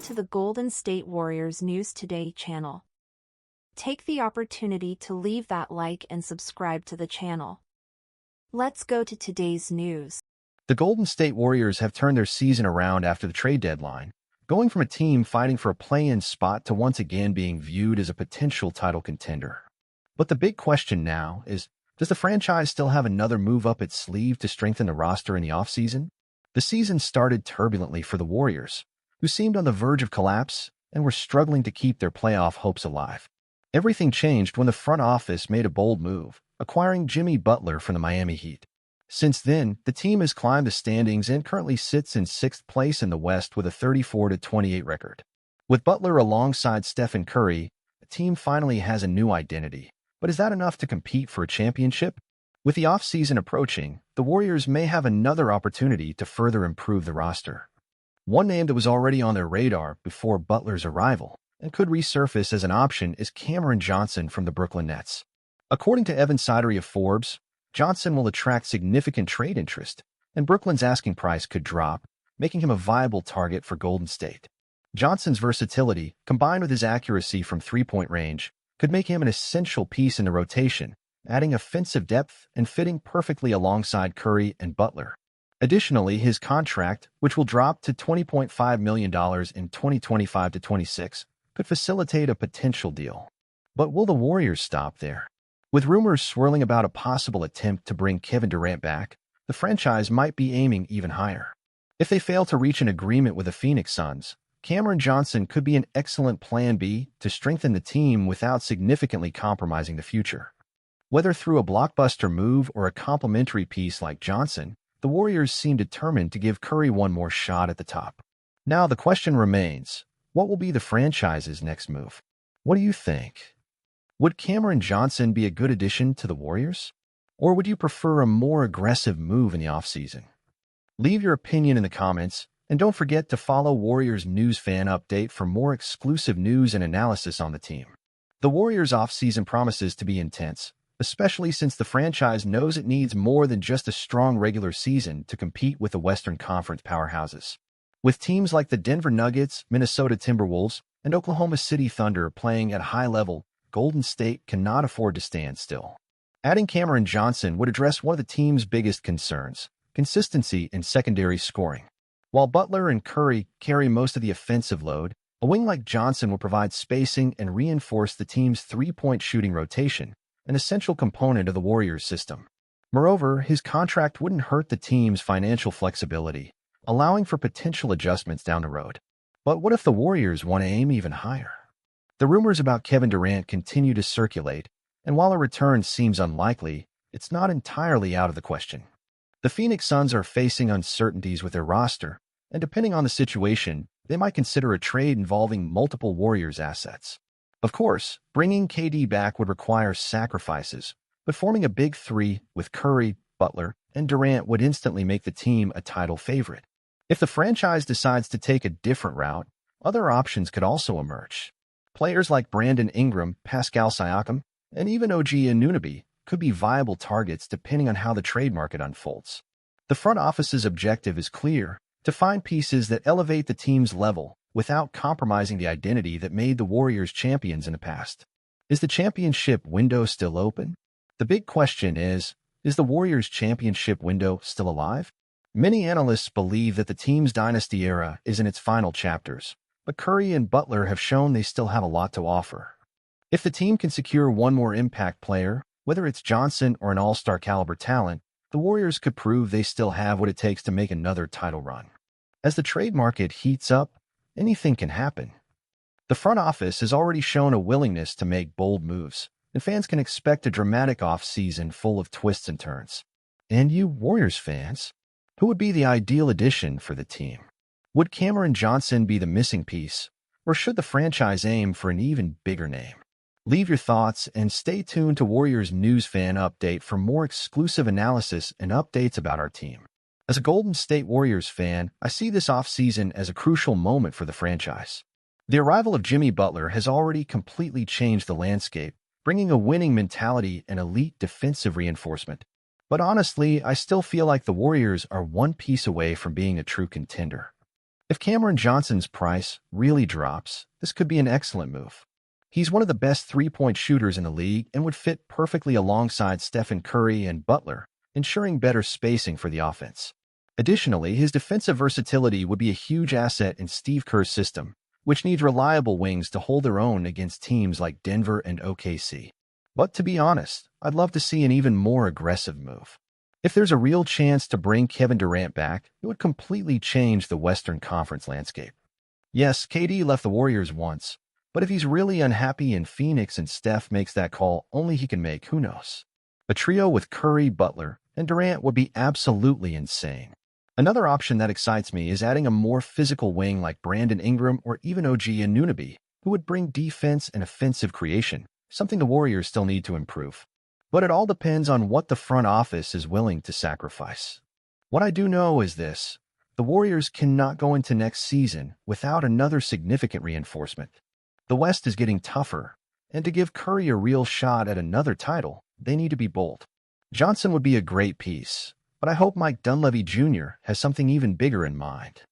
to the Golden State Warriors News Today channel. Take the opportunity to leave that like and subscribe to the channel. Let's go to today's news. The Golden State Warriors have turned their season around after the trade deadline, going from a team fighting for a play-in spot to once again being viewed as a potential title contender. But the big question now is, does the franchise still have another move up its sleeve to strengthen the roster in the offseason? The season started turbulently for the Warriors, who seemed on the verge of collapse and were struggling to keep their playoff hopes alive. Everything changed when the front office made a bold move, acquiring Jimmy Butler from the Miami Heat. Since then, the team has climbed the standings and currently sits in 6th place in the West with a 34-28 record. With Butler alongside Stephen Curry, the team finally has a new identity. But is that enough to compete for a championship? With the offseason approaching, the Warriors may have another opportunity to further improve the roster. One name that was already on their radar before Butler's arrival and could resurface as an option is Cameron Johnson from the Brooklyn Nets. According to Evan Sidery of Forbes, Johnson will attract significant trade interest, and Brooklyn's asking price could drop, making him a viable target for Golden State. Johnson's versatility, combined with his accuracy from three-point range, could make him an essential piece in the rotation, adding offensive depth and fitting perfectly alongside Curry and Butler. Additionally, his contract, which will drop to $20.5 million in 2025-26, could facilitate a potential deal. But will the Warriors stop there? With rumors swirling about a possible attempt to bring Kevin Durant back, the franchise might be aiming even higher. If they fail to reach an agreement with the Phoenix Suns, Cameron Johnson could be an excellent plan B to strengthen the team without significantly compromising the future. Whether through a blockbuster move or a complementary piece like Johnson, the Warriors seem determined to give Curry one more shot at the top. Now the question remains, what will be the franchise's next move? What do you think? Would Cameron Johnson be a good addition to the Warriors? Or would you prefer a more aggressive move in the offseason? Leave your opinion in the comments, and don't forget to follow Warriors News Fan Update for more exclusive news and analysis on the team. The Warriors offseason promises to be intense, especially since the franchise knows it needs more than just a strong regular season to compete with the Western Conference powerhouses. With teams like the Denver Nuggets, Minnesota Timberwolves, and Oklahoma City Thunder playing at a high level, Golden State cannot afford to stand still. Adding Cameron Johnson would address one of the team's biggest concerns, consistency in secondary scoring. While Butler and Curry carry most of the offensive load, a wing like Johnson will provide spacing and reinforce the team's three-point shooting rotation, an essential component of the Warriors' system. Moreover, his contract wouldn't hurt the team's financial flexibility, allowing for potential adjustments down the road. But what if the Warriors want to aim even higher? The rumors about Kevin Durant continue to circulate, and while a return seems unlikely, it's not entirely out of the question. The Phoenix Suns are facing uncertainties with their roster, and depending on the situation, they might consider a trade involving multiple Warriors assets. Of course, bringing KD back would require sacrifices, but forming a big three with Curry, Butler, and Durant would instantly make the team a title favorite. If the franchise decides to take a different route, other options could also emerge. Players like Brandon Ingram, Pascal Siakam, and even OG Anunoby could be viable targets depending on how the trade market unfolds. The front office's objective is clear: to find pieces that elevate the team's level without compromising the identity that made the Warriors champions in the past. Is the championship window still open? The big question is the Warriors' championship window still alive? Many analysts believe that the team's dynasty era is in its final chapters, but Curry and Butler have shown they still have a lot to offer. If the team can secure one more impact player, whether it's Johnson or an all-star caliber talent, the Warriors could prove they still have what it takes to make another title run. As the trade market heats up, anything can happen. The front office has already shown a willingness to make bold moves, and fans can expect a dramatic offseason full of twists and turns. And you Warriors fans, who would be the ideal addition for the team? Would Cameron Johnson be the missing piece, or should the franchise aim for an even bigger name? Leave your thoughts and stay tuned to Warriors News Fan Update for more exclusive analysis and updates about our team. As a Golden State Warriors fan, I see this offseason as a crucial moment for the franchise. The arrival of Jimmy Butler has already completely changed the landscape, bringing a winning mentality and elite defensive reinforcement. But honestly, I still feel like the Warriors are one piece away from being a true contender. If Cameron Johnson's price really drops, this could be an excellent move. He's one of the best three-point shooters in the league and would fit perfectly alongside Stephen Curry and Butler, ensuring better spacing for the offense. Additionally, his defensive versatility would be a huge asset in Steve Kerr's system, which needs reliable wings to hold their own against teams like Denver and OKC. But to be honest, I'd love to see an even more aggressive move. If there's a real chance to bring Kevin Durant back, it would completely change the Western Conference landscape. Yes, KD left the Warriors once, but if he's really unhappy in Phoenix and Steph makes that call only he can make, who knows? A trio with Curry, Butler, and Durant would be absolutely insane. Another option that excites me is adding a more physical wing like Brandon Ingram or even OG Anunoby, who would bring defense and offensive creation, something the Warriors still need to improve. But it all depends on what the front office is willing to sacrifice. What I do know is this: the Warriors cannot go into next season without another significant reinforcement. The West is getting tougher, and to give Curry a real shot at another title, they need to be bold. Johnson would be a great piece, but I hope Mike Dunleavy Jr. has something even bigger in mind.